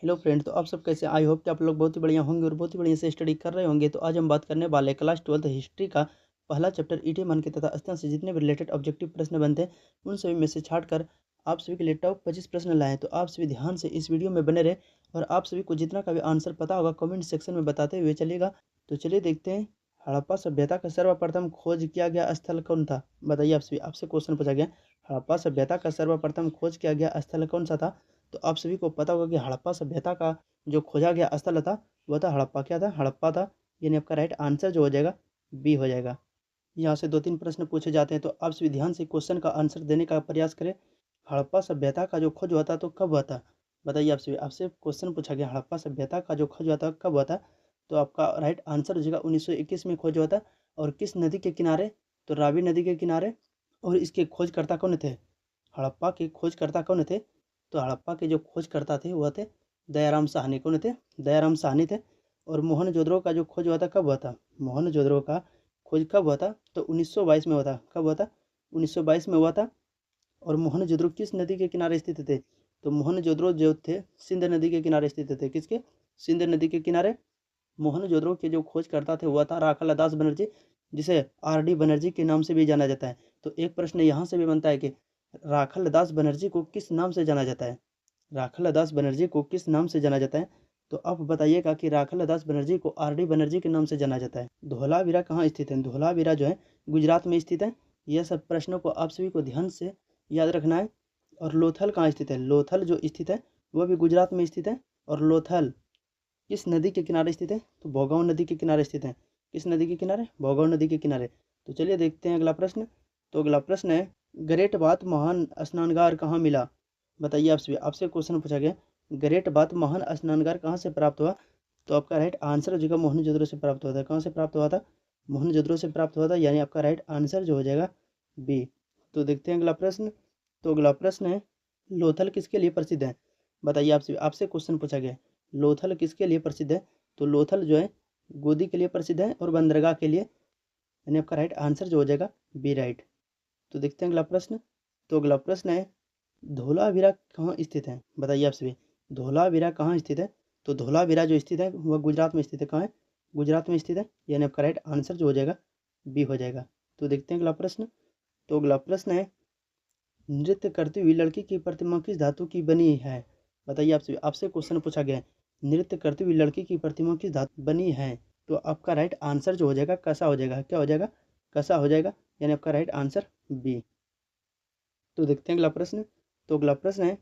Hello friend, तो आप सब कैसे? आई होप कि आप लोग बहुत ही बढ़िया होंगे और बहुत ही बढ़िया से स्टडी कर रहे होंगे। तो आज हम बात करने वाले क्लास 12th हिस्ट्री का पहला चैप्टर ईटे मन के तथा अस्तित्व से जितने भी रिलेटेड ऑब्जेक्टिव प्रश्न बनते हैं उन सभी में से छाटकर आप सभी के लिए टॉप 25 प्रश्न लाए। तो आप सभी ध्यान से इस वीडियो में बने रहे और आप सभी को जितना का भी आंसर पता होगा कमेंट सेक्शन में बताते हुए चलिएगा। तो चलिए देखते हैं, हड़प्पा सभ्यता का सर्वप्रथम खोज किया गया स्थल कौन था? बताइए आप सभी, आपसे क्वेश्चन पूछा गया हड़प्पा सभ्यता का सर्वप्रथम खोज किया गया स्थल कौन सा था? तो आप सभी को पता होगा कि हड़प्पा सभ्यता का जो खोजा गया स्थल था वह था हड़प्पा। क्या था? हड़प्पा था। यानी आपका राइट आंसर जो हो जाएगा बी हो जाएगा। यहाँ से 2-3 प्रश्न पूछे जाते हैं, तो आप सभी ध्यान से क्वेश्चन का आंसर देने का प्रयास करें। हड़प्पा सभ्यता का जो खोज हुआ था तो कब हुआ था? बताइए आप सभी, आपसे क्वेश्चन पूछा गया हड़प्पा सभ्यता का जो खोज हुआ था कब हुआ था? तो आपका राइट आंसर हो जाएगा 1921 में खोज हुआ था। और किस नदी के किनारे? तो रावी नदी के किनारे। और इसके खोजकर्ता कौन थे? हड़प्पा के खोजकर्ता कौन थे? तो हड़प्पा के जो खोजकर्ता थे वह थे दयाराम साहनी। कौन थे? दयाराम साहनी थे। और मोहनजोदड़ो का जो खोज हुआ था कब हुआ था? मोहनजोदड़ो का खोज कब हुआ था? तो 1922 में हुआ था। कब हुआ था? 1922 में हुआ था। और मोहनजोदड़ो किस नदी के किनारे स्थित थे? तो मोहनजोदड़ो जो थे सिंध नदी के किनारे स्थित थे। किसके? सिंध नदी के किनारे। मोहनजोदड़ो के जो खोजकर्ता थे वह था राखाला दास बनर्जी, जिसे आर.डी. बनर्जी के नाम से भी जाना जाता है। तो एक प्रश्न यहाँ से भी बनता है कि राखाला दास बनर्जी को किस नाम से जाना जाता है? राखाला दास बनर्जी को किस नाम से जाना जाता है? तो आप बताइएगा कि राखाला दास बनर्जी को आर.डी. बनर्जी के नाम से जाना जाता है। धोलावीरा कहाँ स्थित है? धोलावीरा जो है गुजरात में स्थित है। यह सब प्रश्नों को आप सभी को ध्यान से याद रखना है। और लोथल कहाँ स्थित है? लोथल जो स्थित है वह भी गुजरात में स्थित है। और लोथल किस नदी के किनारे स्थित है? तो भोगाव नदी के किनारे स्थित है। किस नदी के किनारे? भोगाव नदी के किनारे। तो चलिए देखते हैं अगला प्रश्न। तो अगला प्रश्न है, ग्रेट बाथ महान स्नानगार कहाँ मिला? बताइए आप सभी, आपसे क्वेश्चन पूछा गया ग्रेट बाथ महान स्नानगार कहाँ से प्राप्त हुआ? तो आपका राइट आंसर हो जाएगा मोहनजोदड़ो से प्राप्त हुआ था। कहाँ से प्राप्त हुआ था? मोहनजोदड़ो से प्राप्त हुआ था। यानी आपका राइट आंसर जो हो जाएगा बी। तो देखते हैं अगला प्रश्न। तो अगला प्रश्न है, लोथल किसके लिए प्रसिद्ध है? बताइए आप सभी, आपसे क्वेश्चन पूछा गया लोथल किसके लिए प्रसिद्ध है? तो लोथल जो है गोदी के लिए प्रसिद्ध है और बंदरगाह के लिए। यानी आपका राइट आंसर जो हो जाएगा बी राइट। तो देखते हैं अगला प्रश्न। तो अगला प्रश्न है, धोलावीरा कहाँ स्थित है? बताइए आप सभी, धोलावीरा कहाँ स्थित है? तो धोलावीरा जो स्थित है वह गुजरात में स्थित है। कहाँ है? गुजरात में स्थित है। यानी आपका राइट आंसर जो हो जाएगा बी हो जाएगा। तो देखते हैं अगला प्रश्न। तो अगला प्रश्न है, नृत्य करती हुई लड़की की प्रतिमा किस धातु की बनी है? बताइए आप सभी, आपसे क्वेश्चन पूछा गया है नृत्य करती हुई लड़की की प्रतिमा किस धातु बनी है? तो आपका राइट आंसर जो हो जाएगा कसा हो जाएगा। क्या हो जाएगा? कसा हो जाएगा। यानी आपका राइट आंसर बी। तो देखते हैं अगला प्रश्न। तो अगला प्रश्न है,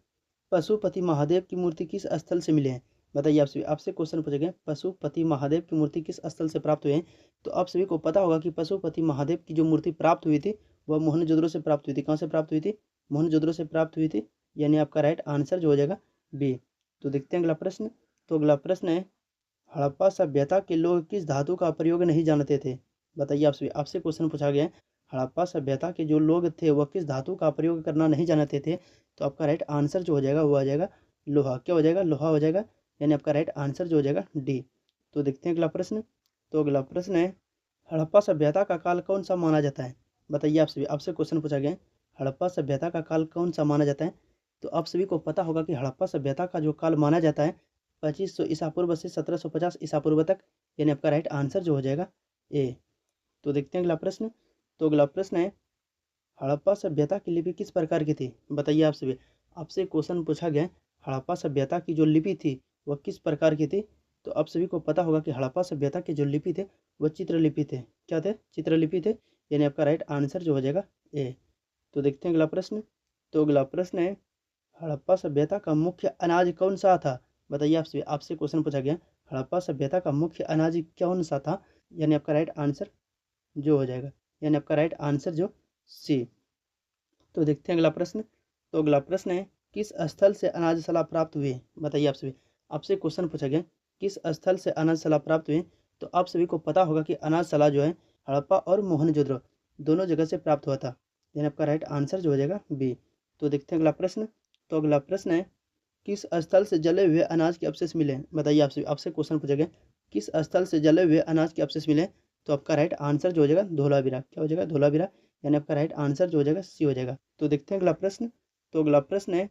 पशुपति महादेव की मूर्ति किस स्थल से मिले हैं? बताइए आप सभी, आपसे क्वेश्चन पूछे गए पशुपति महादेव की मूर्ति किस स्थल से प्राप्त हुए हैं? तो आप सभी को पता होगा कि पशुपति महादेव की जो मूर्ति प्राप्त हुई थी वह मोहनजोदड़ो से प्राप्त हुई थी। कहाँ से प्राप्त हुई थी? मोहनजोदड़ो से प्राप्त हुई थी। यानी आपका राइट आंसर जो हो जाएगा बी। तो देखते हैं अगला प्रश्न। तो अगला प्रश्न है, हड़प्पा सभ्यता के लोग किस धातु का प्रयोग नहीं जानते थे? बताइए आप सभी, आपसे क्वेश्चन पूछा गया है हड़प्पा सभ्यता के जो लोग थे वह किस धातु का प्रयोग करना नहीं जानते थे? तो आपका राइट आंसर जो हो जाएगा वो आ जाएगा लोहा। क्या हो जाएगा? लोहा हो जाएगा। यानी आपका राइट आंसर जो हो जाएगा डी। तो देखते हैं अगला प्रश्न। तो अगला प्रश्न है, हड़प्पा सभ्यता का काल कौन सा माना जाता है? बताइए आप सभी, आपसे क्वेश्चन पूछा गया है हड़प्पा सभ्यता का काल कौन सा माना जाता है? तो आप सभी को पता होगा कि हड़प्पा सभ्यता का जो काल माना जाता है 2500 ईसा पूर्व से 1750 ईसा पूर्व तक। यानी आपका राइट आंसर जो हो जाएगा ए। तो देखते हैं अगला प्रश्न। तो अगला प्रश्न है, हड़प्पा सभ्यता की लिपि किस प्रकार की थी? बताइए आप सभी, आपसे क्वेश्चन पूछा गया हड़प्पा सभ्यता की जो लिपि थी वह किस प्रकार की थी? तो आप सभी को पता होगा कि हड़प्पा सभ्यता के जो लिपि थे वह चित्रलिपि थे। क्या थे? चित्रलिपि थे। यानी आपका राइट आंसर जो हो जाएगा ए। तो देखते हैं अगला प्रश्न। तो अगला प्रश्न है, हड़प्पा सभ्यता का मुख्य अनाज कौन सा था? बताइए आपसे क्वेश्चन पूछा गया हड़प्पा सभ्यता का मुख्य अनाज कौन सा था? यानी आपका राइट आंसर जो हो जाएगा, यानी आपका राइट आंसर जो सी। तो देखते हैं अगला प्रश्न। तो अगला प्रश्न है, किस स्थल से अनाजशला प्राप्त हुए? बताइए आप सभी, आपसे क्वेश्चन पूछा गया किस स्थल से अनाजशला प्राप्त हुए? तो आप सभी को पता होगा कि अनाजशला जो है हड़प्पा और मोहनजोदड़ो दोनों जगह से प्राप्त हुआ था। यानी आपका राइट आंसर जो हो जाएगा बी। तो देखते हैं अगला प्रश्न। तो अगला प्रश्न है, किस स्थल से जले हुए अनाज के अवशेष मिले? बताइए आपसे क्वेश्चन पूछा गया किस स्थल से जले हुए अनाज के अवशेष मिले? तो आपका राइट आंसर जो हो जाएगा धोलावीरा। क्या हो जाएगा? धोलावीरा। यानी आपका राइट आंसर जो हो जाएगा सी हो जाएगा। तो देखते हैं अगला प्रश्न। तो अगला प्रश्न है,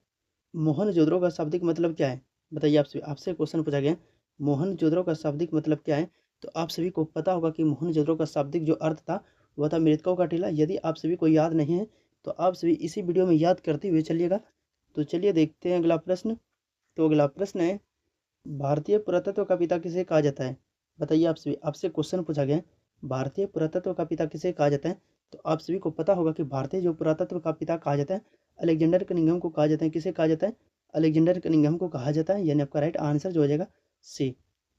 मोहनजोदड़ो का शाब्दिक मतलब क्या है? बताइए आपसे क्वेश्चन पूछा गया मोहनजोदड़ो का शाब्दिक मतलब क्या है। तो आप सभी को पता होगा कि मोहनजोदड़ो का शाब्दिक जो अर्थ था वह था मृतकों का टीला। यदि आप सभी को याद नहीं है तो आप सभी इसी वीडियो में याद करते हुए चलिएगा। तो चलिए देखते हैं अगला प्रश्न। तो अगला प्रश्न है भारतीय पुरातत्व का पिता किसे कहा जाता है। बताइए आपसे क्वेश्चन पूछा गया भारतीय पुरातत्व का पिता किसे कहा जाता है। तो आप सभी को पता होगा कि भारतीय जो पुरातत्व का पिता कहा जाता है अलेक्जेंडर कनिंघम को कहा जाता है। किसे कहा जाता है, अलेक्जेंडर कनिंघम को कहा जाता है। यानी आपका राइट आंसर जो हो जाएगा सी।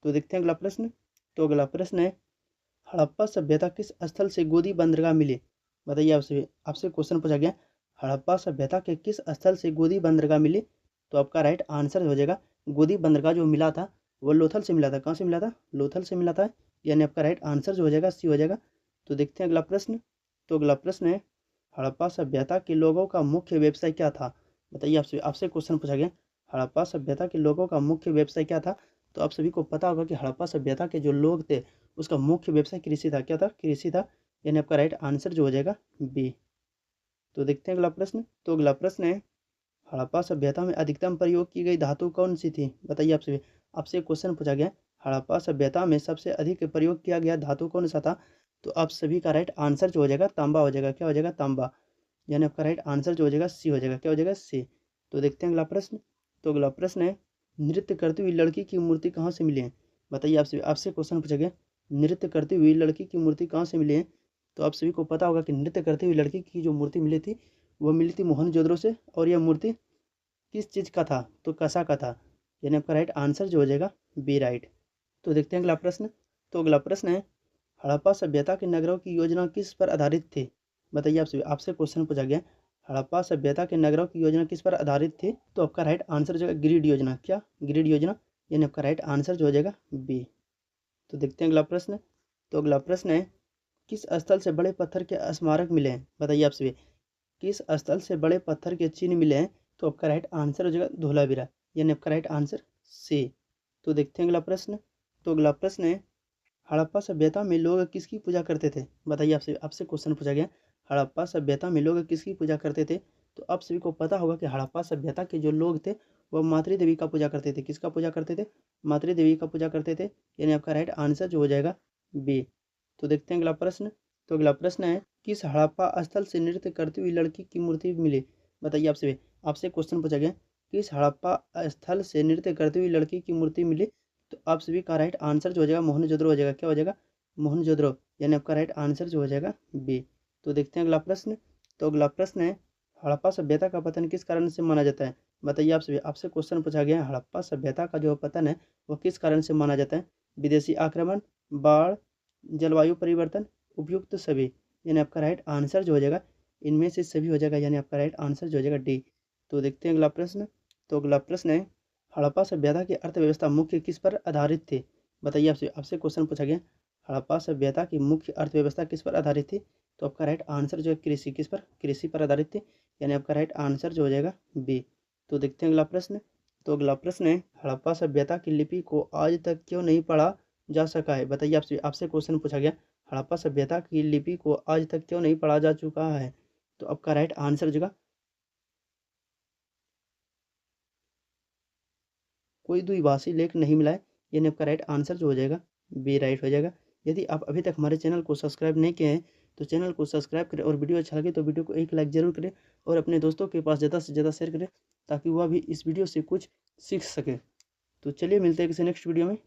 तो देखते हैं अगला प्रश्न। तो अगला प्रश्न है हड़प्पा सभ्यता किस स्थल से गोदी बंदरगाह मिली। बताइए आपसे क्वेश्चन पूछा गया हड़प्पा सभ्यता के किस स्थल से गोदी बंदरगाह मिली। तो आपका राइट आंसर हो जाएगा गोदी बंदरगाह जो मिला था वो लोथल से मिला था। कहाँ से मिला था, लोथल से मिला था। यानी आपका राइट आंसर जो हो जाएगा सी हो जाएगा। तो देखते हैं अगला प्रश्न। तो अगला प्रश्न है हड़प्पा सभ्यता के लोगों का मुख्य व्यवसाय क्या था। बताइए आपसे क्वेश्चन पूछा गया हड़प्पा सभ्यता के लोगों का मुख्य व्यवसाय क्या था। तो आप सभी को पता होगा कि हड़प्पा सभ्यता के जो लोग थे उसका मुख्य व्यवसाय कृषि था। क्या था, कृषि था। यानी आपका राइट आंसर जो हो जाएगा बी। तो देखते हैं अगला प्रश्न। तो अगला प्रश्न है हड़प्पा सभ्यता में अधिकतम प्रयोग की गई धातु कौन सी थी। बताइए आपसे क्वेश्चन पूछा गया हड़प्पा सभ्यता में सबसे अधिक प्रयोग किया गया धातु कौन सा था। तो आप सभी का राइट आंसर जो हो जाएगा तांबा हो जाएगा। क्या हो जाएगा, तांबा। यानी आपका राइट आंसर जो हो जाएगा सी हो जाएगा। क्या हो जाएगा, सी। तो देखते हैं अगला प्रश्न। तो अगला प्रश्न है नृत्य करती हुई लड़की की मूर्ति कहाँ से मिली है। बताइए आपसे क्वेश्चन पूछा गया नृत्य करती हुई लड़की की मूर्ति कहाँ से मिली है। तो आप सभी को पता होगा कि नृत्य करती हुई लड़की की जो मूर्ति मिली थी वह मिली थी मोहनजोदड़ो से। और यह मूर्ति किस चीज़ का था, तो कसा का था। यानी आपका राइट आंसर जो हो जाएगा बी, राइट। तो देखते हैं अगला प्रश्न। तो अगला प्रश्न है हड़प्पा सभ्यता के नगरों की योजना किस पर आधारित थी। बताइए आपसे क्वेश्चन पूछा गया हड़प्पा सभ्यता के नगरों की योजना किस पर आधारित थी। तो आपका राइट आंसर जो है ग्रिड योजना। क्या, ग्रिड योजना। यानी आपका राइट आंसर जो हो जाएगा बी। तो देखते हैं अगला प्रश्न। तो अगला प्रश्न है किस स्थल से बड़े पत्थर के स्मारक मिले हैं। बताइए किस स्थल से बड़े पत्थर के चिन्ह मिले हैं। तो आपका राइट आंसर हो जाएगा धोलावीरा। यानी आपका राइट आंसर सी। तो देखते हैं अगला प्रश्न। तो अगला प्रश्न है हड़प्पा सभ्यता में लोग किसकी पूजा करते थे। बताइए आपसे क्वेश्चन पूछा गया हड़प्पा सभ्यता में लोग किसकी पूजा करते थे। तो आप सभी को पता होगा कि हड़प्पा सभ्यता के जो लोग थे वह मातृ देवी का पूजा करते थे। किसका पूजा करते थे, मातृ देवी का पूजा करते थे। यानी आपका राइट आंसर जो हो जाएगा बी। तो देखते हैं अगला प्रश्न। तो अगला प्रश्न है किस हड़प्पा स्थल से नृत्य करती हुई लड़की की मूर्ति मिली। बताइए आपसे क्वेश्चन पूछा गया किस हड़प्पा स्थल से नृत्य करती हुई लड़की की मूर्ति मिली। तो आप सभी का राइट आंसर जो हो जाएगा मोहनजोदड़ो हो जाएगा। क्या हो जाएगा, मोहनजोदड़ो। यानी आपका राइट आंसर जो हो जाएगा बी। तो देखते हैं अगला प्रश्न। तो अगला प्रश्न है हड़प्पा सभ्यता का पतन किस कारण से माना जाता है। बताइए आपसे क्वेश्चन पूछा गया हड़प्पा सभ्यता का जो पतन है वह किस कारण से माना जाता है। विदेशी आक्रमण, बाढ़, जलवायु परिवर्तन, उपयुक्त सभी। यानी आपका राइट आंसर जो हो जाएगा इनमें से सभी हो जाएगा। यानी आपका राइट आंसर जो हो जाएगा डी। तो देखते हैं अगला प्रश्न। तो अगला प्रश्न है हड़प्पा सभ्यता की अर्थव्यवस्था मुख्य किस पर आधारित थी। बताइए आपसे क्वेश्चन पूछा गया हड़प्पा सभ्यता की मुख्य अर्थव्यवस्था किस पर आधारित थी। तो आपका राइट आंसर जो है कृषि, किस पर, कृषि पर आधारित थी। यानी आपका राइट आंसर जो हो जाएगा बी। तो देखते हैं अगला प्रश्न। तो अगला प्रश्न है हड़प्पा सभ्यता की लिपि को आज तक क्यों नहीं पढ़ा जा सका है। बताइए आपसे क्वेश्चन पूछा गया हड़प्पा सभ्यता की लिपि को आज तक क्यों नहीं पढ़ा जा चुका है। तो आपका राइट आंसर जो कोई द्विभाषी लेख नहीं मिला है। यानी आपका राइट आंसर जो हो जाएगा बी, राइट हो जाएगा। यदि आप अभी तक हमारे चैनल को सब्सक्राइब नहीं किए हैं तो चैनल को सब्सक्राइब करें और वीडियो अच्छा लगे तो वीडियो को एक लाइक जरूर करें और अपने दोस्तों के पास ज़्यादा से ज़्यादा शेयर करें ताकि वह भी इस वीडियो से कुछ सीख सके। तो चलिए मिलते हैं किसी नेक्स्ट वीडियो में।